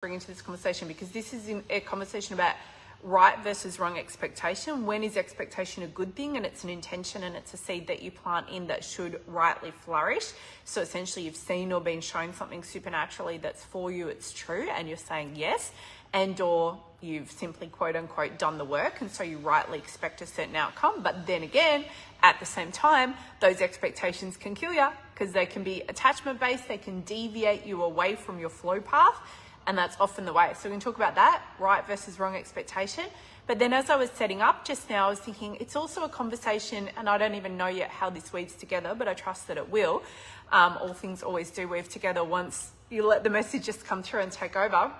bring into this conversation, because this is a conversation about right versus wrong expectation. When is expectation a good thing? And it's an intention, and it's a seed that you plant in that should rightly flourish. So essentially you've seen or been shown something supernaturally that's for you, it's true, and you're saying yes, and or you've simply quote unquote done the work, and so you rightly expect a certain outcome. But then again, at the same time, those expectations can kill you, because they can be attachment based, they can deviate you away from your flow path. And that's often the way. So we can talk about that, right versus wrong expectation. But then as I was setting up just now, I was thinking it's also a conversation, and I don't even know yet how this weaves together, but I trust that it will. All things always do weave together once you let the message just come through and take over.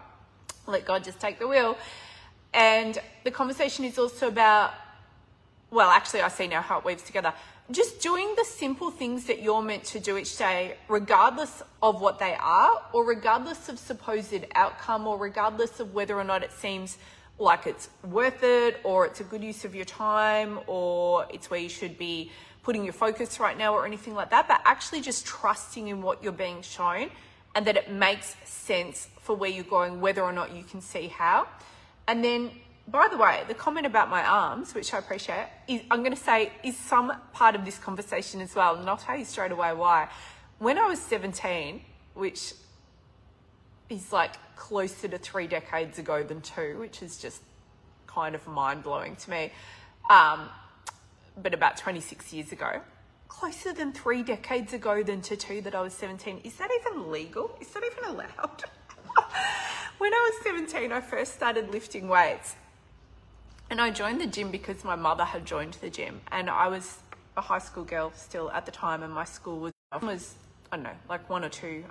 Let God just take the wheel. And the conversation is also about, well, actually I see now how it weaves together. Just doing the simple things that you're meant to do each day, regardless of what they are, or regardless of supposed outcome, or regardless of whether or not it seems like it's worth it, or it's a good use of your time, or it's where you should be putting your focus right now, or anything like that, but actually just trusting in what you're being shown, and that it makes sense for where you're going, whether or not you can see how. And then, by the way, the comment about my arms, which I appreciate, is, I'm going to say, is some part of this conversation as well. And I'll tell you straight away why. When I was 17, which is like closer to 3 decades ago than 2, which is just kind of mind-blowing to me, but about 26 years ago, closer than 3 decades ago than to 2 that I was 17. Is that even legal? Is that even allowed? When I was 17, I first started lifting weights. And I joined the gym because my mother had joined the gym, and I was a high school girl still at the time, and my school was I don't know, like 1 or 2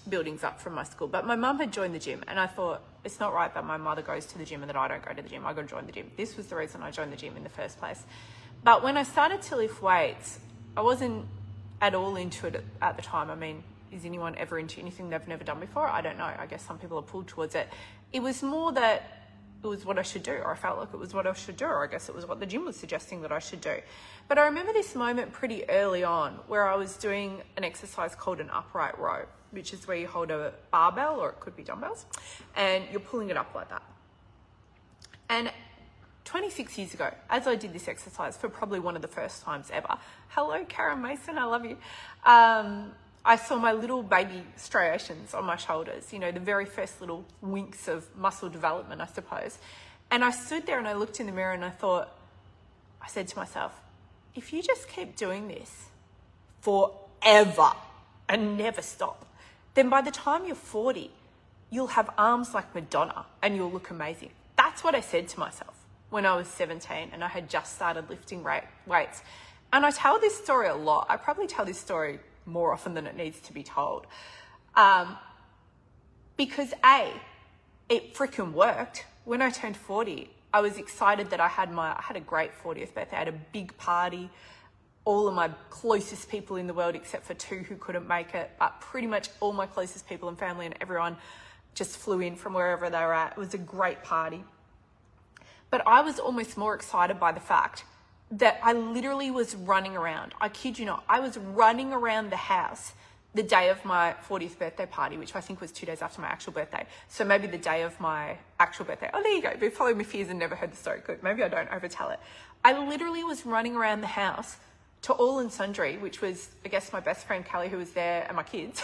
buildings up from my school. But my mum had joined the gym, and I thought, it's not right that my mother goes to the gym and that I don't go to the gym. I got to join the gym. This was the reason I joined the gym in the first place. But when I started to lift weights, I wasn't at all into it at the time. I mean, is anyone ever into anything they've never done before? I don't know. I guess some people are pulled towards it. It was more that it was what I should do, or I felt like it was what I should do, or I guess it was what the gym was suggesting that I should do. But I remember this moment pretty early on where I was doing an exercise called an upright row, which is where you hold a barbell, or it could be dumbbells, and you're pulling it up like that. And 26 years ago, as I did this exercise for probably one of the first times ever, hello, Karen Mason, I love you. I saw my little baby striations on my shoulders, you know, the very first little winks of muscle development, I suppose. And I stood there and I looked in the mirror and I said to myself, if you just keep doing this forever and never stop, then by the time you're 40, you'll have arms like Madonna and you'll look amazing. That's what I said to myself when I was 17 and I had just started lifting weights. And I tell this story a lot. I probably tell this story more often than it needs to be told. Because A, it freaking worked. When I turned 40, I was excited that I had a great 40th birthday. I had a big party. All of my closest people in the world, except for 2 who couldn't make it, but pretty much all my closest people and family and everyone just flew in from wherever they were at. It was a great party. But I was almost more excited by the fact that I literally was running around. I kid you not, I was running around the house the day of my 40th birthday party, which I think was 2 days after my actual birthday. So maybe the day of my actual birthday. Oh, there you go. You've followed my fears and never heard the story. Good. Maybe I don't overtell it. I literally was running around the house to all and sundry, which was, I guess, my best friend, Callie, who was there, and my kids,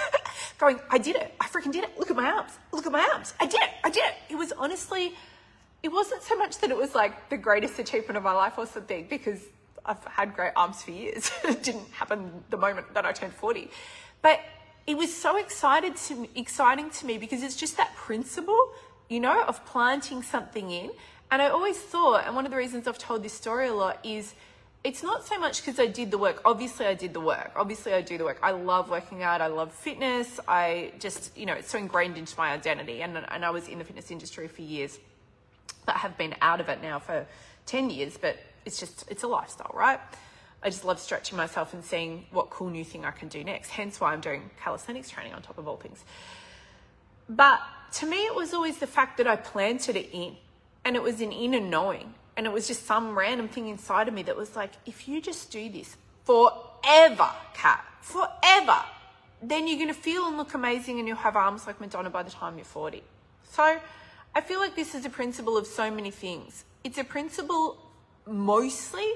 going, I did it. I freaking did it. Look at my arms. Look at my arms. I did it. I did it. It was honestly, it wasn't so much that it was like the greatest achievement of my life or something, because I've had great arms for years. It didn't happen the moment that I turned 40. But it was so exciting to me because it's just that principle, you know, of planting something in. And I always thought, and one of the reasons I've told this story a lot is, it's not so much because I did the work. Obviously, I did the work. Obviously, I do the work. I love working out. I love fitness. I just, you know, it's so ingrained into my identity. And I was in the fitness industry for years, but I have been out of it now for 10 years. But it's a lifestyle, right? I just love stretching myself and seeing what cool new thing I can do next. Hence why I'm doing calisthenics training on top of all things. But to me, it was always the fact that I planted it in, and it was an inner knowing. And it was just some random thing inside of me that was like, if you just do this forever, Kat, forever, then you're going to feel and look amazing and you'll have arms like Madonna by the time you're 40. So I feel like this is a principle of so many things. It's a principle mostly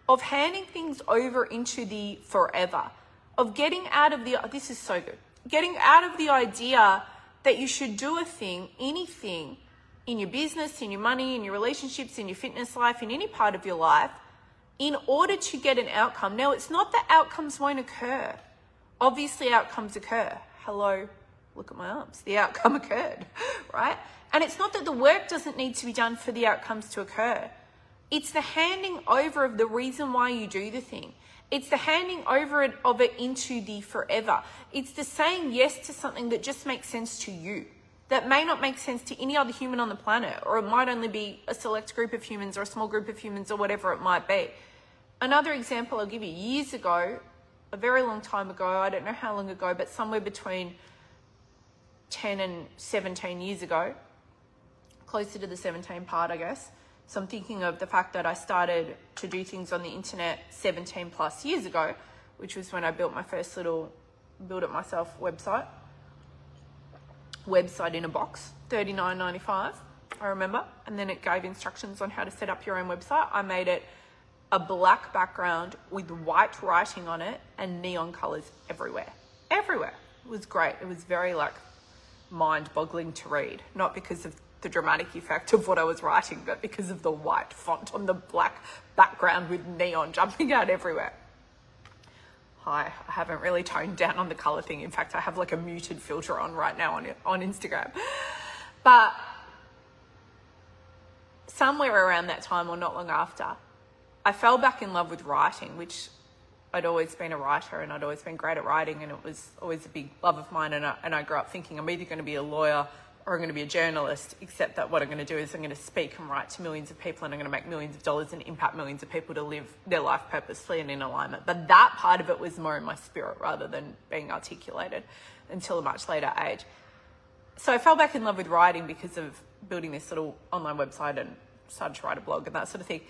of handing things over into the forever, of getting out of the, this is so good, getting out of the idea that you should do a thing, anything, in your business, in your money, in your relationships, in your fitness life, in any part of your life, in order to get an outcome. Now, it's not that outcomes won't occur. Obviously, outcomes occur. Hello, look at my arms. The outcome occurred, right? And it's not that the work doesn't need to be done for the outcomes to occur. It's the handing over of the reason why you do the thing. It's the handing over of it into the forever. It's the saying yes to something that just makes sense to you, that may not make sense to any other human on the planet, or it might only be a select group of humans or a small group of humans or whatever it might be. Another example I'll give you, years ago, a very long time ago, I don't know how long ago, but somewhere between 10 and 17 years ago, closer to the 17 part, I guess. So I'm thinking of the fact that I started to do things on the internet 17 plus years ago, which was when I built my first little build it myself website in a box, $39.95, I remember. And then it gave instructions on how to set up your own website. I made it a black background with white writing on it and neon colors everywhere. Everywhere. It was great. It was very like mind-boggling to read, not because of the dramatic effect of what I was writing, but because of the white font on the black background with neon jumping out everywhere. Hi, I haven't really toned down on the color thing. In fact, I have like a muted filter on right now on Instagram. But somewhere around that time, or not long after, I fell back in love with writing, which I'd always been a writer and I'd always been great at writing, and it was always a big love of mine. And I grew up thinking I'm either going to be a lawyer or I'm going to be a journalist, except that what I'm going to do is I'm going to speak and write to millions of people, and I'm going to make millions of dollars and impact millions of people to live their life purposefully and in alignment. But that part of it was more in my spirit rather than being articulated until a much later age. So I fell back in love with writing because of building this little online website and started to write a blog and that sort of thing.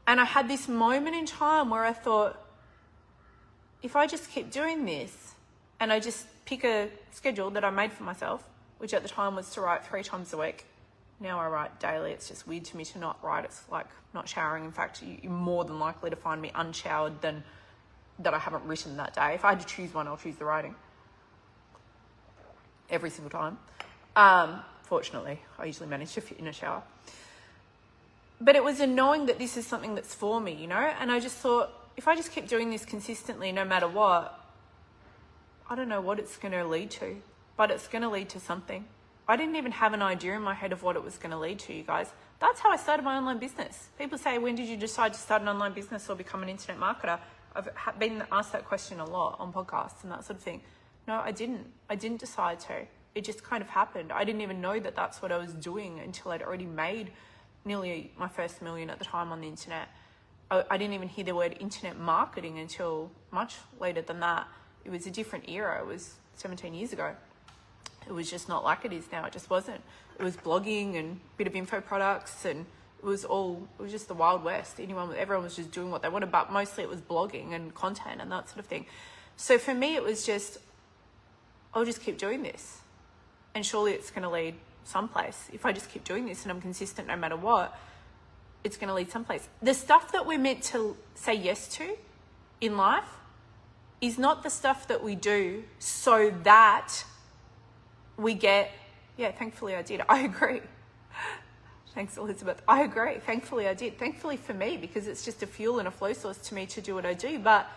And I had this moment in time where I thought, if I just keep doing this and I just pick a schedule that I made for myself, which at the time was to write 3 times a week. Now I write daily. It's just weird to me to not write. It's like not showering. In fact, you're more than likely to find me unshowered than that I haven't written that day. If I had to choose one, I'll choose the writing. Every single time. Fortunately, I usually manage to fit in a shower. But it was a knowing that this is something that's for me, you know? And I just thought, if I just keep doing this consistently, no matter what, I don't know what it's going to lead to, but it's going to lead to something. I didn't even have an idea in my head of what it was going to lead to, you guys. That's how I started my online business. People say, when did you decide to start an online business or become an internet marketer? I've been asked that question a lot on podcasts and that sort of thing. No, I didn't. I didn't decide to. It just kind of happened. I didn't even know that that's what I was doing until I'd already made nearly my first $1 million at the time on the internet. I didn't even hear the word internet marketing until much later than that. It was a different era. It was 17 years ago. It was just not like it is now. It just wasn't. It was blogging and a bit of info products, and it was just the Wild West. Everyone was just doing what they wanted, but mostly it was blogging and content and that sort of thing. So for me, it was just, I'll just keep doing this, and surely it's going to lead someplace. If I just keep doing this and I'm consistent no matter what, it's going to lead someplace. The stuff that we're meant to say yes to in life is not the stuff that we do so that we get, yeah, thankfully I did. I agree. Thanks, Elizabeth. I agree. Thankfully I did. Thankfully for me, because it's just a fuel and a flow source to me to do what I do. But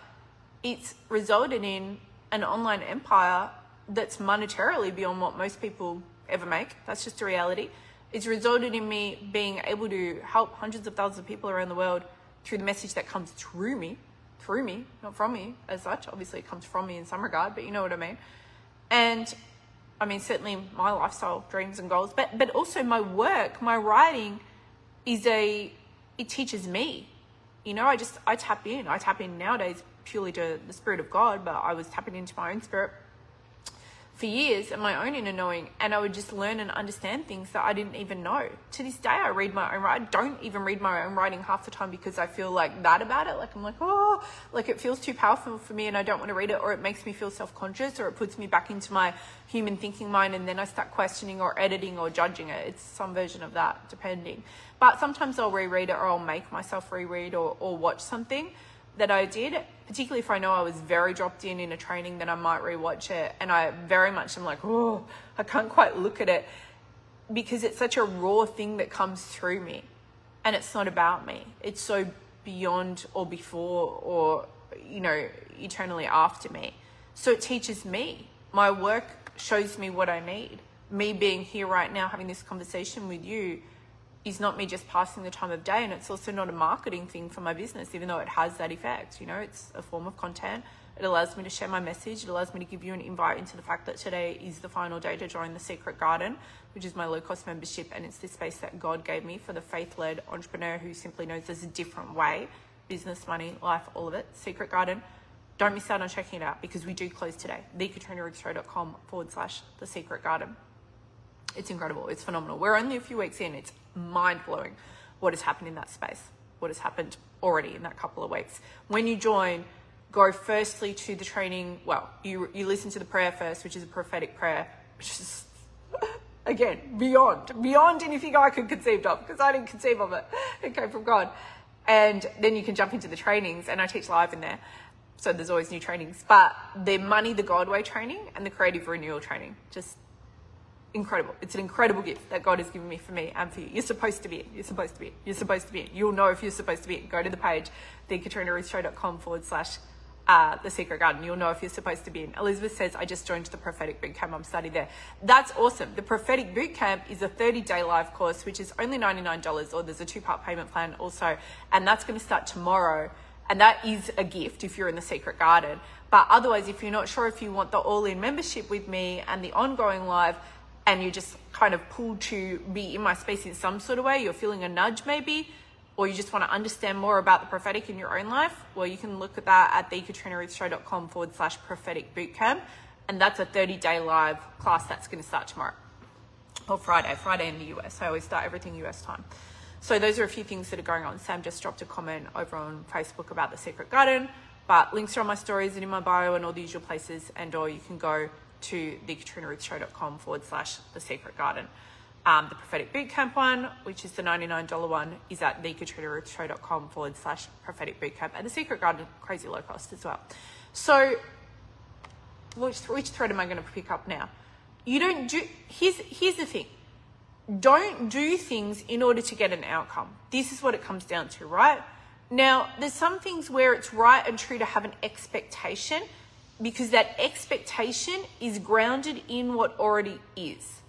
it's resulted in an online empire that's monetarily beyond what most people ever make. That's just a reality. It's resulted in me being able to help hundreds of thousands of people around the world through the message that comes through me, not from me as such. Obviously it comes from me in some regard, but you know what I mean. And I mean, certainly my lifestyle, dreams and goals, but also my work, my writing it teaches me, you know, I tap in nowadays purely to the Spirit of God, but I was tapping into my own spirit for years and my own inner knowing, and I would just learn and understand things that I didn't even know. To this day, I read my own writing. I don't even read my own writing half the time because I feel like that about it. Like I'm like, oh, like it feels too powerful for me and I don't want to read it, or it makes me feel self-conscious, or it puts me back into my human thinking mind, and then I start questioning or editing or judging it. It's some version of that, depending. But sometimes I'll reread it, or I'll make myself reread or watch something that I did, particularly if I know I was very dropped in a training, then I might rewatch it. And I very much am like, oh, I can't quite look at it because it's such a raw thing that comes through me, and it's not about me. It's so beyond or before or, you know, eternally after me. So it teaches me. My work shows me what I need. Me being here right now having this conversation with you is not me just passing the time of day, and it's also not a marketing thing for my business, even though it has that effect. You know, it's a form of content. It allows me to share my message. It allows me to give you an invite into the fact that today is the final day to join the Secret Garden, which is my low-cost membership, and it's this space that God gave me for the faith-led entrepreneur who simply knows there's a different way, business, money, life, all of it. Secret Garden. Don't miss out on checking it out, because we do close today. thekatrinaruthshow.com/the Secret Garden. It's incredible. It's phenomenal. We're only a few weeks in. It's mind-blowing what has happened in that space, what has happened already in that couple of weeks. When you join, go firstly to the training. Well, you listen to the prayer first, which is a prophetic prayer, which is, again, beyond anything I could conceive of, because I didn't conceive of it. It came from God. And then you can jump into the trainings, and I teach live in there. So there's always new trainings. But the Money the God Way training and the Creative Renewal training, just incredible. It's an incredible gift that God has given me for me and for you. You're supposed to be in. You're supposed to be in. You're supposed to be in. You'll know if you're supposed to be in. Go to the page, thekatrinaruthshow.com/the Secret Garden. You'll know if you're supposed to be in. Elizabeth says, I just joined the Prophetic Bootcamp. I'm studying there. That's awesome. The Prophetic Bootcamp is a 30-day live course, which is only $99, or there's a 2-part payment plan also. And that's going to start tomorrow. And that is a gift if you're in the Secret Garden. But otherwise, if you're not sure if you want the all-in membership with me and the ongoing live, and you're just kind of pulled to be in my space in some sort of way, you're feeling a nudge maybe, or you just want to understand more about the prophetic in your own life, well, you can look at that at thekatrinaruthshow.com/prophetic bootcamp. And that's a 30-day live class that's going to start tomorrow, or Friday in the US. I always start everything US time. So those are a few things that are going on. Sam just dropped a comment over on Facebook about the Secret Garden, but links are on my stories and in my bio and all the usual places, and or you can go to thekatrinaruthshow.com/the Secret Garden. The Prophetic Bootcamp one, which is the $99 one, is at thekatrinaruthshow.com/prophetic bootcamp, and the Secret Garden, crazy low cost as well. So which thread am I going to pick up now? You don't do, here's the thing. Don't do things in order to get an outcome. This is what it comes down to, right? Now, there's some things where it's right and true to have an expectation, because that expectation is grounded in what already is.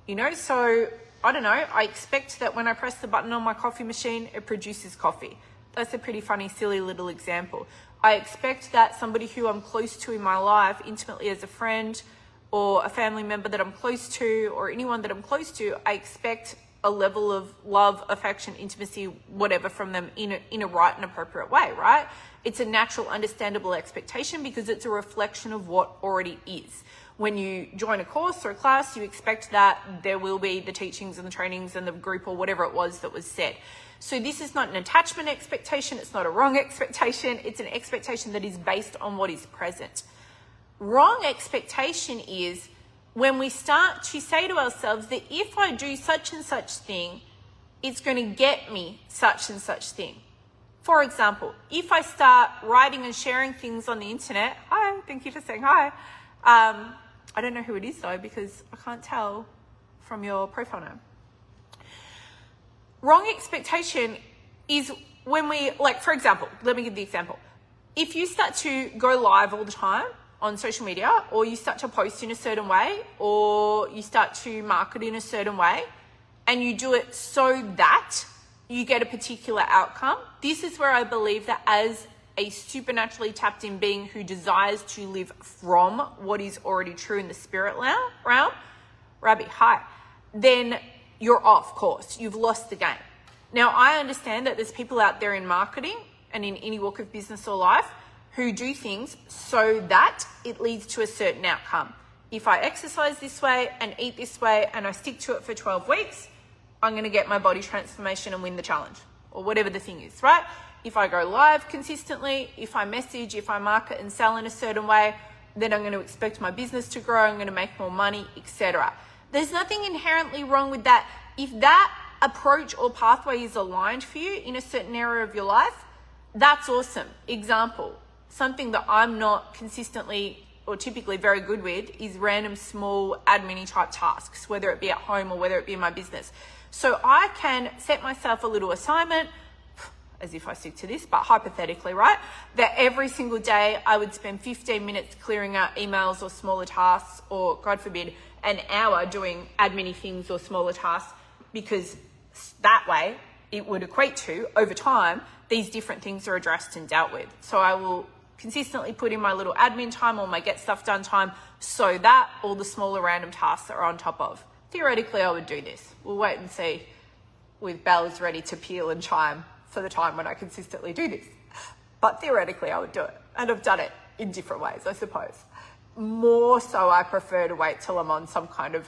You know, so I don't know, I expect that when I press the button on my coffee machine, it produces coffee. That's a pretty funny, silly little example. I expect that somebody who I'm close to in my life, intimately as a friend or a family member that I'm close to, or anyone that I'm close to, I expect a level of love, affection, intimacy, whatever from them in a right and appropriate way, right? It's a natural, understandable expectation because it's a reflection of what already is. When you join a course or a class, you expect that there will be the teachings and the trainings and the group or whatever it was that was said. So this is not an attachment expectation. It's not a wrong expectation. It's an expectation that is based on what is present. Wrong expectation is when we start to say to ourselves that if I do such and such thing, it's going to get me such and such thing. For example, if I start writing and sharing things on the internet, hi, thank you for saying hi. I don't know who it is though, because I can't tell from your profile name. Wrong expectation is when we, like, for example, let me give the example. If you start to go live all the time on social media, or you start to post in a certain way, or you start to market in a certain way, and you do it so that you get a particular outcome, this is where I believe that as a supernaturally tapped in being who desires to live from what is already true in the spirit realm, Rabbi, hi, then you're off course. You've lost the game. Now, I understand that there's people out there in marketing and in any walk of business or life who do things so that it leads to a certain outcome. if I exercise this way and eat this way and I stick to it for 12 weeks, I'm going to get my body transformation and win the challenge, or whatever the thing is, right? If I go live consistently, if I message, if I market and sell in a certain way, then I'm going to expect my business to grow, I'm going to make more money, etc. There's nothing inherently wrong with that. If that approach or pathway is aligned for you in a certain area of your life, that's awesome. Example, something that I'm not consistently or typically very good with is random small admin type tasks, whether it be at home or whether it be in my business. So I can set myself a little assignment, as if I stick to this, but hypothetically, right? That every single day I would spend 15 minutes clearing out emails or smaller tasks, or God forbid, an hour doing admin things or smaller tasks, because that way it would equate to, over time, these different things are addressed and dealt with. So I will consistently put in my little admin time or my get stuff done time so that all the smaller random tasks are on top of. Theoretically, I would do this. We'll wait and see with bells ready to peal and chime for the time when I consistently do this. But theoretically, I would do it. And I've done it in different ways, I suppose. More so, I prefer to wait till I'm on some kind of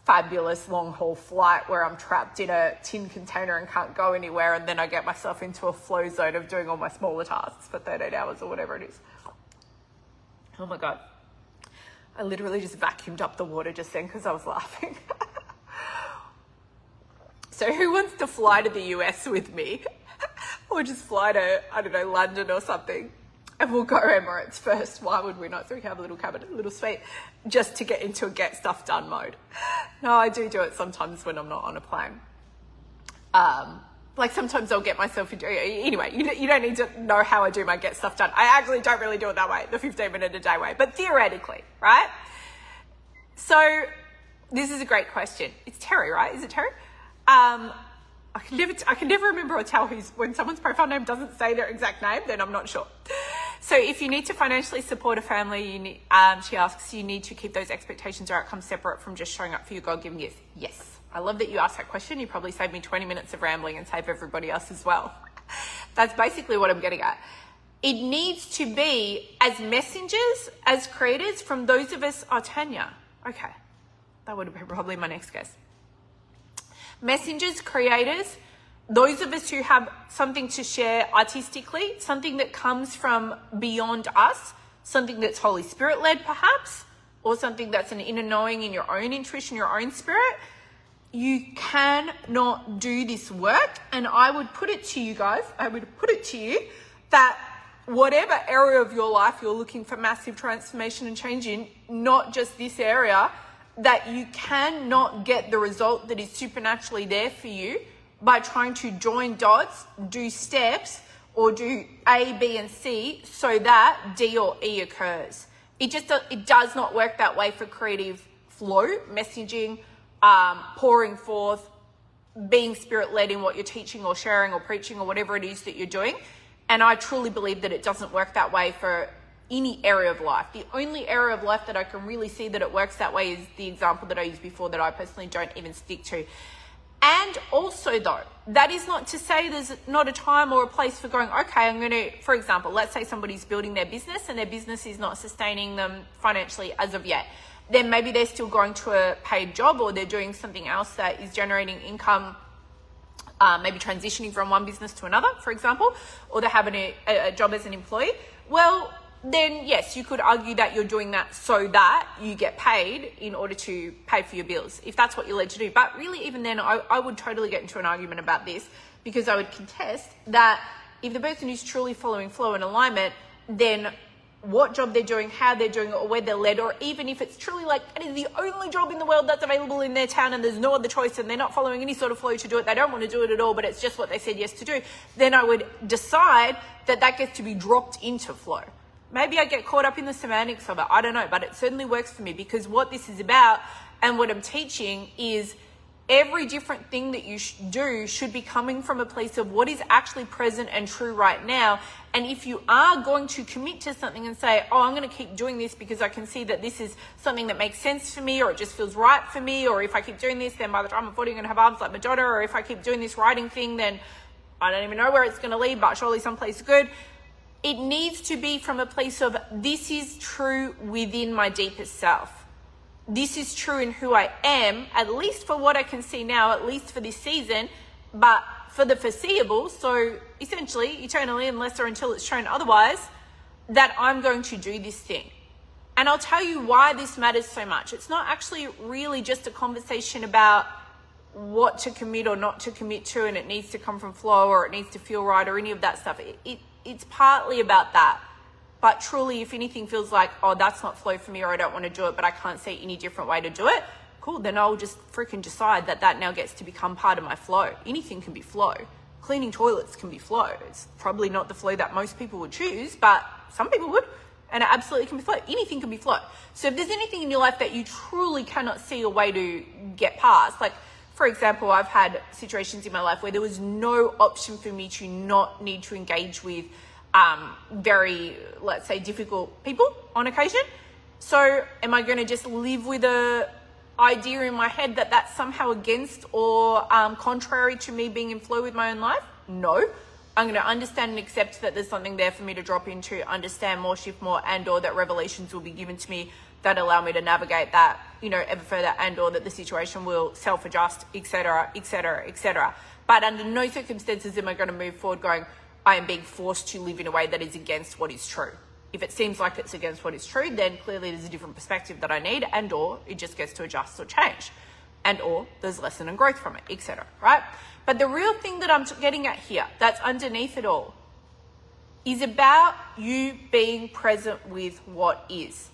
fabulous long haul flight where I'm trapped in a tin container and can't go anywhere, and then I get myself into a flow zone of doing all my smaller tasks for 13 hours or whatever it is. Oh my God. I literally just vacuumed up the water just then because I was laughing. So who wants to fly to the US with me? Or just fly to, I don't know, London or something? And we'll go Emirates first. Why would we not? So we can have a little cabin, a little suite, just to get into a get stuff done mode. No, I do it sometimes when I'm not on a plane. Like sometimes I'll get myself into, anyway, you don't need to know how I do my get stuff done. I actually don't really do it that way, the 15-minute a day way, but theoretically, right? So this is a great question. It's Terry, right? Is it Terry? I can never remember or tell when someone's profile name doesn't say their exact name, then I'm not sure. So if you need to financially support a family, she asks, you need to keep those expectations or outcomes separate from just showing up for your God-given gifts. Yes. I love that you asked that question. You probably saved me 20 minutes of rambling and save everybody else as well. That's basically what I'm getting at. It needs to be as messengers, as creators from those of us, Tanya. Okay. That would have been probably my next guess. Messengers, creators, those of us who have something to share artistically, something that comes from beyond us, something that's Holy Spirit led perhaps, or something that's an inner knowing in your own intuition, your own spirit, you cannot do this work. And I would put it to you guys, that whatever area of your life you're looking for massive transformation and change in, not just this area, that you cannot get the result that is supernaturally there for you by trying to join dots, do steps, or do A, B, and C so that D or E occurs. It does not work that way for creative flow, messaging, pouring forth, being spirit-led in what you're teaching or sharing or preaching or whatever it is that you're doing. And I truly believe that it doesn't work that way for any area of life. The only area of life that I can really see that it works that way is the example that I used before that I personally don't even stick to. And also though, that is not to say there's not a time or a place for going, okay, I'm going to, for example, let's say somebody's building their business and their business is not sustaining them financially as of yet. Then maybe they're still going to a paid job, or they're doing something else that is generating income, maybe transitioning from one business to another, for example, or they're having a job as an employee. Well, then yes, you could argue that you're doing that so that you get paid in order to pay for your bills, if that's what you're led to do. But really, even then, I would totally get into an argument about this, because I would contest that if the person is truly following flow and alignment, then what job they're doing, how they're doing it, or where they're led, or even if it's truly like it is the only job in the world that's available in their town and there's no other choice and they're not following any sort of flow to do it, they don't want to do it at all, but it's just what they said yes to do, then I would decide that that gets to be dropped into flow. Maybe I get caught up in the semantics of it, I don't know, but it certainly works for me, because what this is about and what I'm teaching is every different thing that you do should be coming from a place of what is actually present and true right now. And if you are going to commit to something and say, oh, I'm going to keep doing this because I can see that this is something that makes sense for me, or it just feels right for me, or if I keep doing this, then by the time I'm 40, I'm going to have arms like my daughter, or if I keep doing this writing thing, then I don't even know where it's going to lead, but surely someplace good. It needs to be from a place of this is true within my deepest self. this is true in who I am, at least for what I can see now, at least for this season, but for the foreseeable, so essentially eternally, unless or until it's shown otherwise, that I'm going to do this thing. And I'll tell you why this matters so much. It's not actually really just a conversation about what to commit or not to commit to, and it needs to come from flow or it needs to feel right or any of that stuff. It's partly about that. But truly, if anything feels like, oh, that's not flow for me, or I don't want to do it, but I can't see any different way to do it, cool, then I'll just freaking decide that now gets to become part of my flow. Anything can be flow. Cleaning toilets can be flow. It's probably not the flow that most people would choose, but some people would, and it absolutely can be flow. Anything can be flow. So if there's anything in your life that you truly cannot see a way to get past, like, for example, I've had situations in my life where there was no option for me to not need to engage with very, let's say, difficult people on occasion. So am I going to just live with a idea in my head that that's somehow against or contrary to me being in flow with my own life? No. I'm going to understand and accept that there's something there for me to drop into, understand more, shift more, and or that revelations will be given to me that allow me to navigate that, ever further, and or that the situation will self-adjust, etc., etc., etc. But under no circumstances am I going to move forward going, I am being forced to live in a way that is against what is true. If it seems like it's against what is true, then clearly there's a different perspective that I need, and or it just gets to adjust or change, and or there's lesson and growth from it, etc. Right? But the real thing that I'm getting at here, that's underneath it all, is about you being present with what is.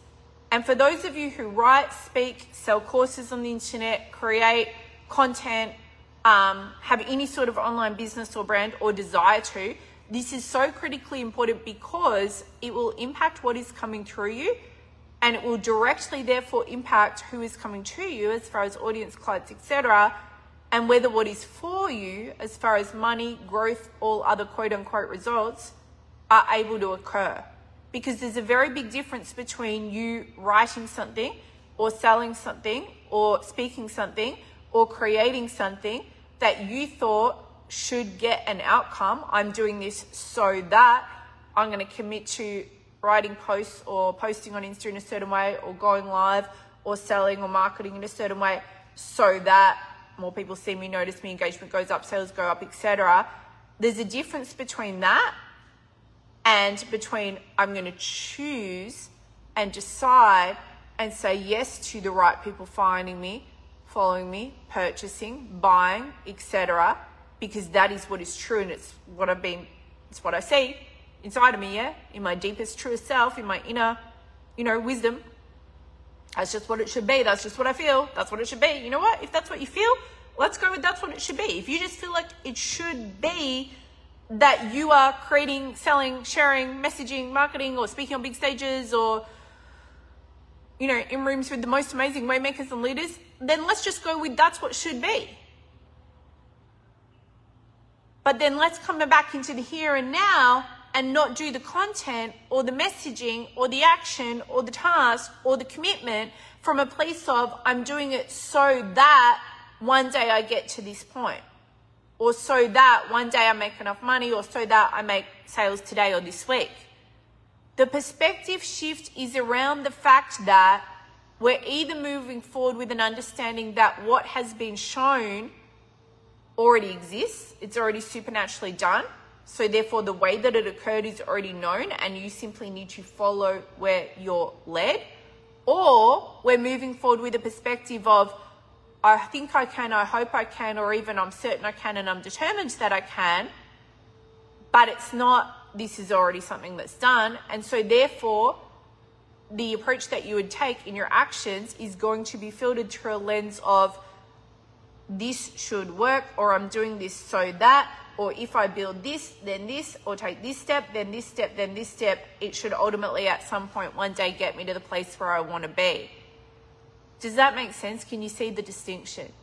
And for those of you who write, speak, sell courses on the internet, create content, have any sort of online business or brand or desire to, this is so critically important because it will impact what is coming through you, and it will directly therefore impact who is coming to you as far as audience, clients, etc., and whether what is for you as far as money, growth, all other quote unquote results are able to occur. Because there's a very big difference between you writing something or selling something or speaking something or creating something that you thought should get an outcome. I'm doing this so that I'm going to commit to writing posts or posting on Insta in a certain way, or going live or selling or marketing in a certain way so that more people see me, notice me, engagement goes up, sales go up, etc. There's a difference between that and between I'm going to choose and decide and say yes to the right people finding me, following me, purchasing, buying, etc. Because that is what is true, and it's what I see inside of me, yeah? In my deepest, truest self, in my inner, wisdom. That's just what it should be. That's just what I feel. That's what it should be. You know what? If that's what you feel, let's go with that's what it should be. If you just feel like it should be that you are creating, selling, sharing, messaging, marketing, or speaking on big stages, or, in rooms with the most amazing waymakers and leaders, then let's just go with that's what should be. But then let's come back into the here and now and not do the content or the messaging or the action or the task or the commitment from a place of I'm doing it so that one day I get to this point, or so that one day I make enough money, or so that I make sales today or this week. The perspective shift is around the fact that we're either moving forward with an understanding that what has been shown already exists, it's already supernaturally done, so therefore the way that it occurred is already known and you simply need to follow where you're led, or we're moving forward with a perspective of I think I can, I hope I can, or even I'm certain I can and I'm determined that I can, but it's not, this is already something that's done. And so therefore the approach that you would take in your actions is going to be filtered through a lens of this should work, or I'm doing this so that, or if I build this, then this, or take this step, then this step, then this step, it should ultimately at some point one day get me to the place where I want to be. Does that make sense? Can you see the distinction?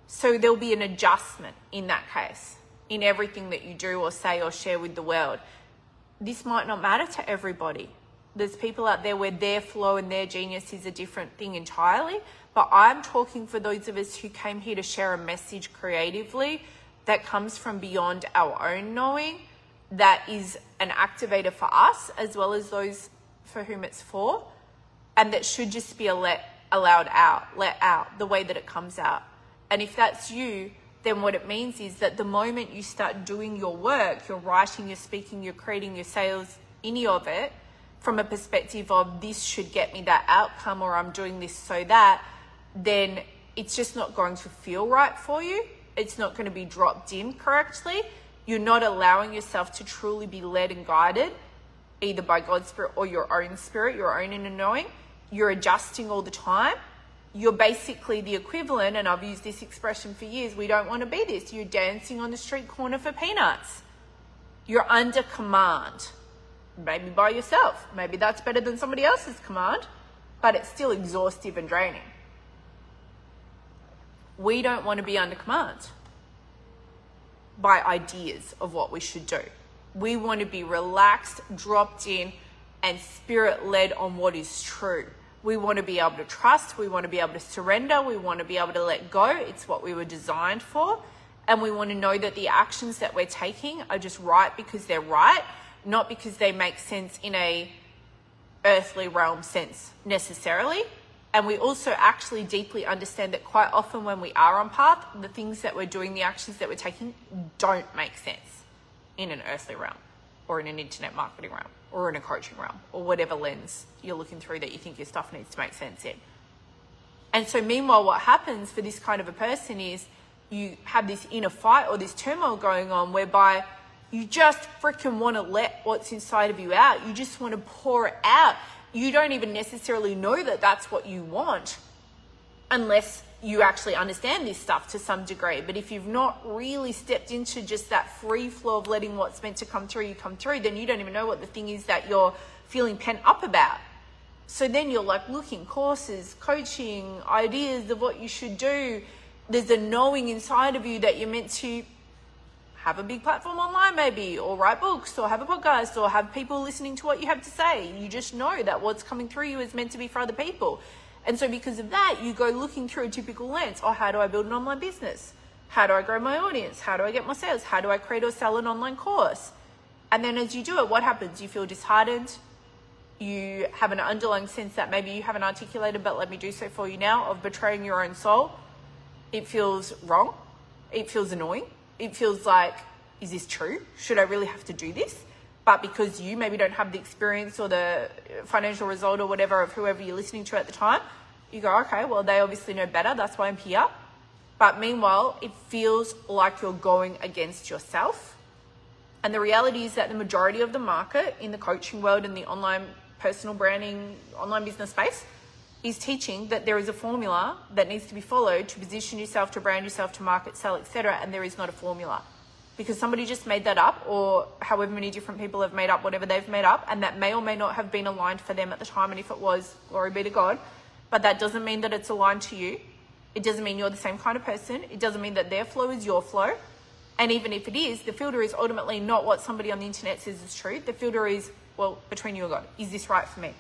So there'll be an adjustment in that case, in everything that you do or say or share with the world. This might not matter to everybody. There's people out there where their flow and their genius is a different thing entirely. But I'm talking for those of us who came here to share a message creatively that comes from beyond our own knowing, that is an activator for us as well as those for whom it's for, and that should just be a let allow it out, let out the way that it comes out. And if that's you, then what it means is that the moment you start doing your work, you're writing, you're speaking, you're creating your sales, any of it, from a perspective of this should get me that outcome, or I'm doing this so that, then it's just not going to feel right for you. It's not going to be dropped in correctly. You're not allowing yourself to truly be led and guided, either by God's spirit or your own spirit, your own inner knowing. You're adjusting all the time. You're basically the equivalent, and I've used this expression for years, we don't want to be this. You're dancing on the street corner for peanuts. You're under command. Maybe by yourself. Maybe that's better than somebody else's command, but it's still exhaustive and draining. We don't want to be under command by ideas of what we should do. We want to be relaxed, dropped in, and spirit-led on what is true. We want to be able to trust. We want to be able to surrender. We want to be able to let go. It's what we were designed for. And we want to know that the actions that we're taking are just right because they're right, not because they make sense in a earthly realm sense necessarily. And we also actually deeply understand that quite often when we are on path, the things that we're doing, the actions that we're taking don't make sense in an earthly realm, or in an internet marketing realm, or in a coaching realm, or whatever lens you're looking through that you think your stuff needs to make sense in. And so meanwhile, what happens for this kind of a person is you have this inner fight or this turmoil going on whereby you just freaking want to let what's inside of you out. You just want to pour it out. You don't even necessarily know that that's what you want unless you actually understand this stuff to some degree. But if you've not really stepped into just that free flow of letting what's meant to come through you come through, then you don't even know what the thing is that you're feeling pent up about. So then you're like looking, courses, coaching, ideas of what you should do. There's a knowing inside of you that you're meant to have a big platform online maybe, or write books, or have a podcast, or have people listening to what you have to say. You just know that what's coming through you is meant to be for other people. And so because of that, you go looking through a typical lens. Oh, how do I build an online business? How do I grow my audience? How do I get more sales? How do I create or sell an online course? And then as you do it, what happens? You feel disheartened. You have an underlying sense that maybe you haven't articulated, but let me do so for you now, of betraying your own soul. It feels wrong. It feels annoying. It feels like, is this true? Should I really have to do this? But because you maybe don't have the experience or the financial result or whatever of whoever you're listening to at the time, you go, okay, well, they obviously know better. That's why I'm here. But meanwhile, it feels like you're going against yourself. And the reality is that the majority of the market in the coaching world and the online personal branding, online business space is teaching that there is a formula that needs to be followed to position yourself, to brand yourself, to market, sell, etc. And there is not a formula because somebody just made that up, or however many different people have made up whatever they've made up, and that may or may not have been aligned for them at the time. And if it was, glory be to God. But that doesn't mean that it's aligned to you. It doesn't mean you're the same kind of person. It doesn't mean that their flow is your flow. And even if it is, the filter is ultimately not what somebody on the internet says is true. The filter is, well, between you and God, is this right for me?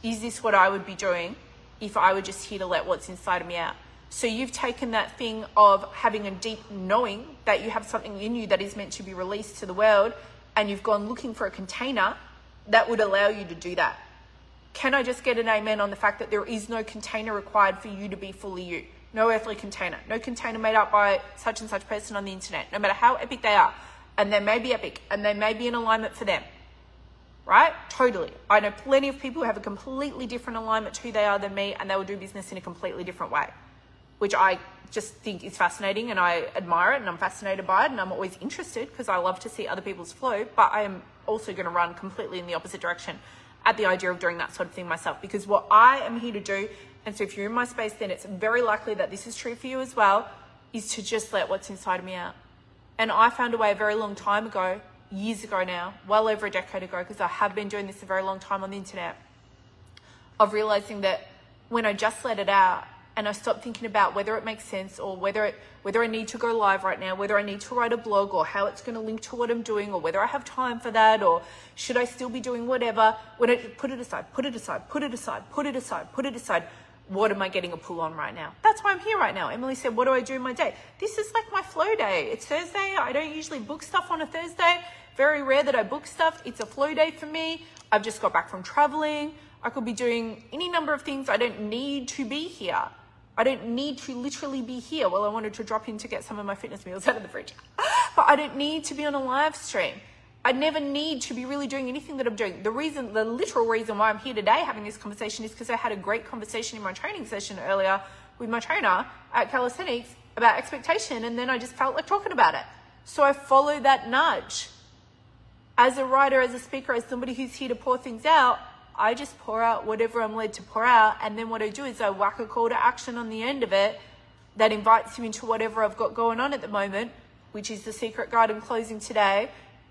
Is this what I would be doing if I were just here to let what's inside of me out? So you've taken that thing of having a deep knowing that you have something in you that is meant to be released to the world, and you've gone looking for a container that would allow you to do that. Can I just get an amen on the fact that there is no container required for you to be fully you? No earthly container. No container made up by such and such person on the internet, no matter how epic they are. And they may be epic, and they may be in alignment for them. Right? Totally. I know plenty of people who have a completely different alignment to who they are than me, and they will do business in a completely different way, which I just think is fascinating, and I admire it, and I'm fascinated by it, and I'm always interested because I love to see other people's flow, but I am also going to run completely in the opposite direction at the idea of doing that sort of thing myself, because what I am here to do, and so if you're in my space, then it's very likely that this is true for you as well, is to just let what's inside of me out. And I found a way a very long time ago, years ago now, well over a decade ago, because I have been doing this a very long time on the internet, of realizing that when I just let it out and I stopped thinking about whether it makes sense, or whether I need to go live right now, whether I need to write a blog, or how it's going to link to what I'm doing, or whether I have time for that, or should I still be doing whatever, when I put it aside, what am I getting a pull on right now? That's why I'm here right now. Emily said, what do I do in my day? This is like my flow day. It's Thursday. I don't usually book stuff on a Thursday. Very rare that I book stuff. It's a flow day for me. I've just got back from traveling. I could be doing any number of things. I don't need to be here. I don't need to literally be here. Well, I wanted to drop in to get some of my fitness meals out of the fridge. But I don't need to be on a live stream. I never need to be really doing anything that I'm doing. The literal reason why I'm here today having this conversation is because I had a great conversation in my training session earlier with my trainer at Calisthenics about expectation, and then I just felt like talking about it. So I follow that nudge. As a writer, as a speaker, as somebody who's here to pour things out, I just pour out whatever I'm led to pour out, and then what I do is I whack a call to action on the end of it that invites you into whatever I've got going on at the moment, which is the Secret Garden closing today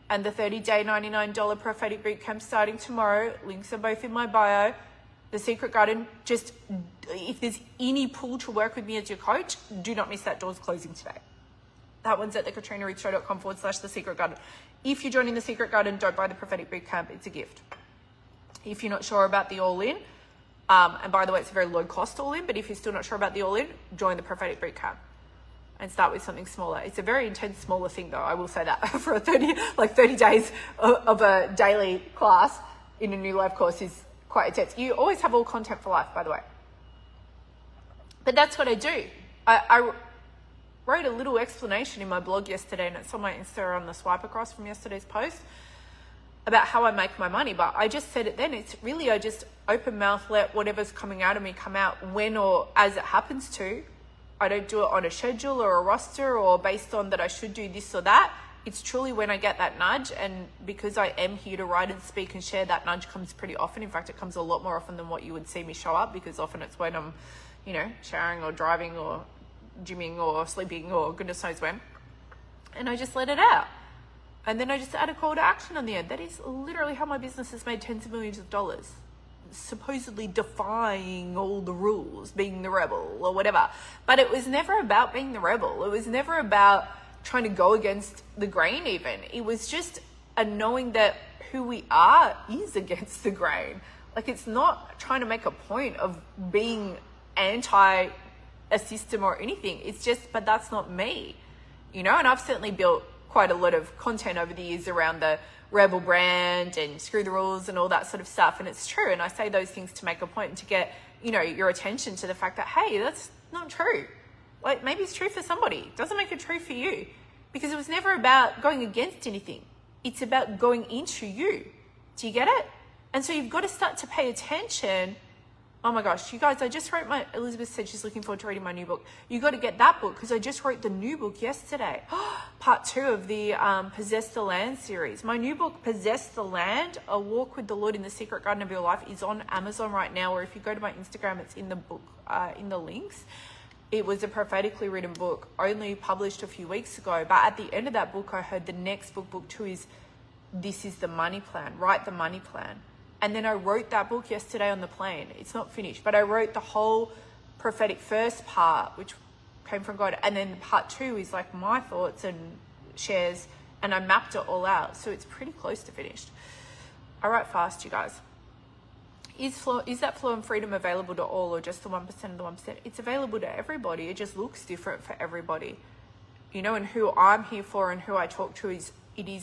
and the 30-day $99 Prophetic Bootcamp starting tomorrow. Links are both in my bio. The Secret Garden, just if there's any pull to work with me as your coach, do not miss that. Door's closing today. That one's at thekatrinaruthshow.com/The Secret Garden. If you're joining the Secret Garden, don't buy the Prophetic Bootcamp. It's a gift. If you're not sure about the all-in, and by the way, it's a very low-cost all-in, but if you're still not sure about the all-in, join the Prophetic Bootcamp and start with something smaller. It's a very intense, smaller thing, though. I will say that for 30 days of a daily class in a new life course is quite intense. You always have all content for life, by the way. But that's what I do. I wrote a little explanation in my blog yesterday, and it's on my Insta on the swipe across from yesterday's post, about how I make my money. But I just said it then. It's really, I just open mouth, let whatever's coming out of me come out when or as it happens to. I don't do it on a schedule or a roster or based on that I should do this or that. It's truly when I get that nudge, and because I am here to write and speak and share, that nudge comes pretty often. In fact, it comes a lot more often than what you would see me show up, because often it's when I'm, showering or driving or gymming or sleeping or goodness knows when. And I just let it out. And then I just add a call to action on the end. That is literally how my business has made tens of millions of dollars. Supposedly defying all the rules, being the rebel or whatever. But it was never about being the rebel. It was never about trying to go against the grain even. It was just a knowing that who we are is against the grain. Like, it's not trying to make a point of being anti a system or anything. It's just, but that's not me, and I've certainly built quite a lot of content over the years around the rebel brand and screw the rules and all that sort of stuff. And it's true. And I say those things to make a point and to get, your attention to the fact that, hey, that's not true. Like, maybe it's true for somebody. It doesn't make it true for you, because it was never about going against anything. It's about going into you. Do you get it? And so you've got to start to pay attention. Oh my gosh, you guys, I just wrote Elizabeth said she's looking forward to reading my new book. You got to get that book, because I just wrote the new book yesterday. Part 2 of the Possess the Land series. My new book, Possess the Land, A Walk with the Lord in the Secret Garden of Your Life, is on Amazon right now, or if you go to my Instagram, it's in the book, in the links. It was a prophetically written book, only published a few weeks ago. But at the end of that book, I heard the next book 2 is, this is the money plan. Write the money plan. And then I wrote that book yesterday on the plane. It's not finished, but I wrote the whole prophetic first part, which came from God. And then part 2 is like my thoughts and shares, and I mapped it all out. So it's pretty close to finished. I write fast, you guys. Is that flow and freedom available to all, or just the 1% of the 1%? It's available to everybody. It just looks different for everybody. And who I'm here for and who I talk to is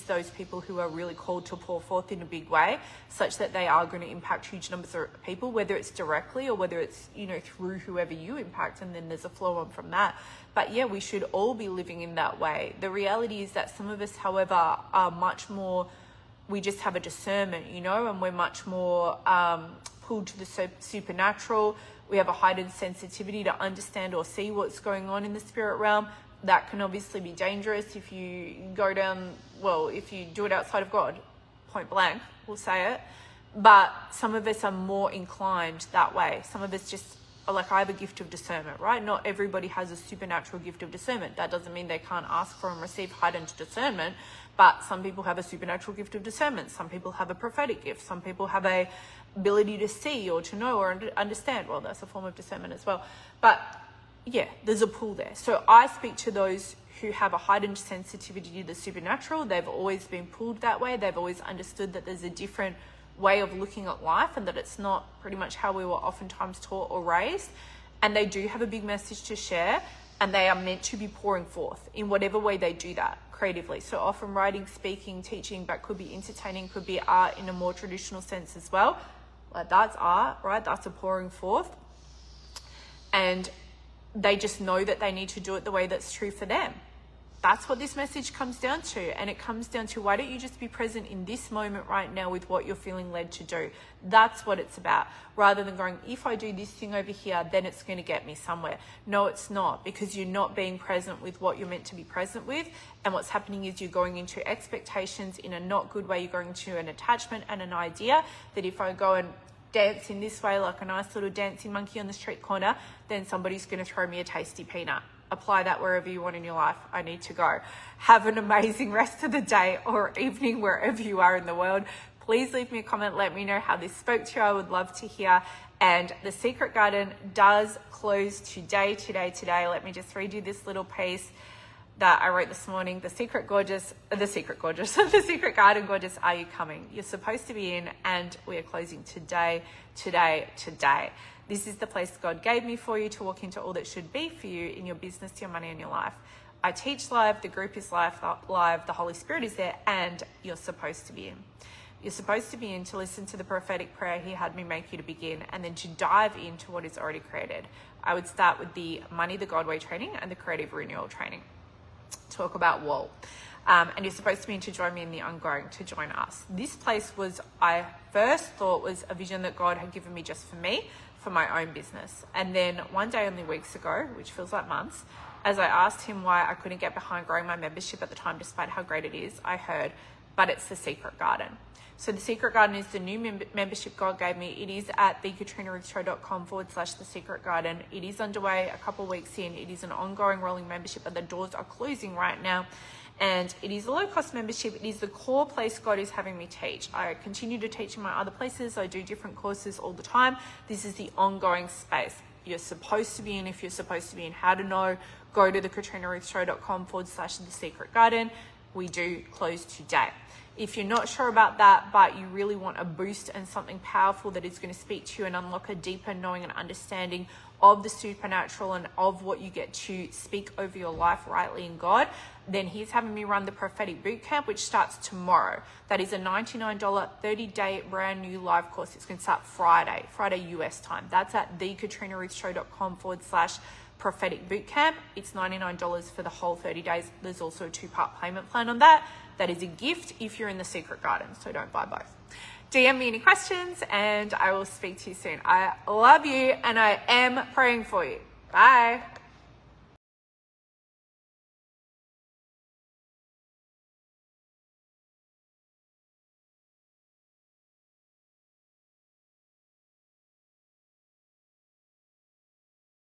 those people who are really called to pour forth in a big way, such that they are going to impact huge numbers of people, whether it's directly or whether it's, through whoever you impact, and then there's a flow on from that. But yeah, we should all be living in that way. The reality is that some of us, however, are much more, we just have a discernment, and we're much more pulled to the supernatural. We have a heightened sensitivity to understand or see what's going on in the spirit realm. That can obviously be dangerous if you go down, if you do it outside of God, point blank, we'll say it. But some of us are more inclined that way. Some of us just are like, I have a gift of discernment, right? Not everybody has a supernatural gift of discernment. That doesn't mean they can't ask for and receive heightened discernment, but some people have a supernatural gift of discernment. Some people have a prophetic gift. Some people have a ability to see or to know or understand. Well, that's a form of discernment as well. But yeah, there's a pull there. So I speak to those who have a heightened sensitivity to the supernatural. They've always been pulled that way. They've always understood that there's a different way of looking at life, and that it's not pretty much how we were oftentimes taught or raised. And they do have a big message to share, and they are meant to be pouring forth in whatever way they do that creatively. So often writing, speaking, teaching, but could be entertaining, could be art in a more traditional sense as well. Like, that's art, right? That's a pouring forth. And they just know that they need to do it the way that's true for them. That's what this message comes down to. And it comes down to, why don't you just be present in this moment right now with what you're feeling led to do? That's what it's about. Rather than going, if I do this thing over here, then it's going to get me somewhere. No, it's not, because you're not being present with what you're meant to be present with. And what's happening is you're going into expectations in a not good way. You're going to an attachment and an idea that if I go and dance in this way, like a nice little dancing monkey on the street corner, then somebody's going to throw me a tasty peanut. Apply that wherever you want in your life. I need to go. Have an amazing rest of the day or evening, wherever you are in the world. Please leave me a comment. Let me know how this spoke to you. I would love to hear. And the Secret Garden does close today. Let me just read you this little piece that I wrote this morning. The Secret Garden Gorgeous, are you coming? You're supposed to be in, and we are closing today. This is the place God gave me for you to walk into all that should be for you in your business, your money, and your life. I teach live, the group is live, the Holy Spirit is there, and you're supposed to be in. You're supposed to be in to listen to the prophetic prayer He had me make you to begin, and then to dive into what is already created. I would start with the Money the God Way training and the Creative Renewal training. Talk about wall. And you're supposed to be in to join me in the ongoing, to join us. This place was, I first thought, was a vision that God had given me just for me, for my own business. And then one day only weeks ago, which feels like months, as I asked Him why I couldn't get behind growing my membership at the time, despite how great it is, I heard, but it's the Secret Garden. So the Secret Garden is the new membership God gave me. It is at thekatrinaruthshow.com/the Secret Garden. It is underway, a couple of weeks in. It is an ongoing rolling membership, but the doors are closing right now. And it is a low-cost membership. It is the core place God is having me teach. I continue to teach in my other places. I do different courses all the time. This is the ongoing space you're supposed to be in. If you're supposed to be in, how to know, go to thekatrinaruthshow.com/the Secret Garden. We do close today. If you're not sure about that, but you really want a boost and something powerful that is going to speak to you and unlock a deeper knowing and understanding of the supernatural and of what you get to speak over your life rightly in God, then He's having me run the Prophetic Bootcamp, which starts tomorrow. That is a $99 30-day brand new live course. It's going to start Friday US time. That's at thekatrinaruthshow.com/Prophetic Bootcamp. It's $99 for the whole 30 days. There's also a 2-part payment plan on that. That is a gift if you're in the Secret Garden, so don't buy both. DM me any questions and I will speak to you soon. I love you and I am praying for you. Bye.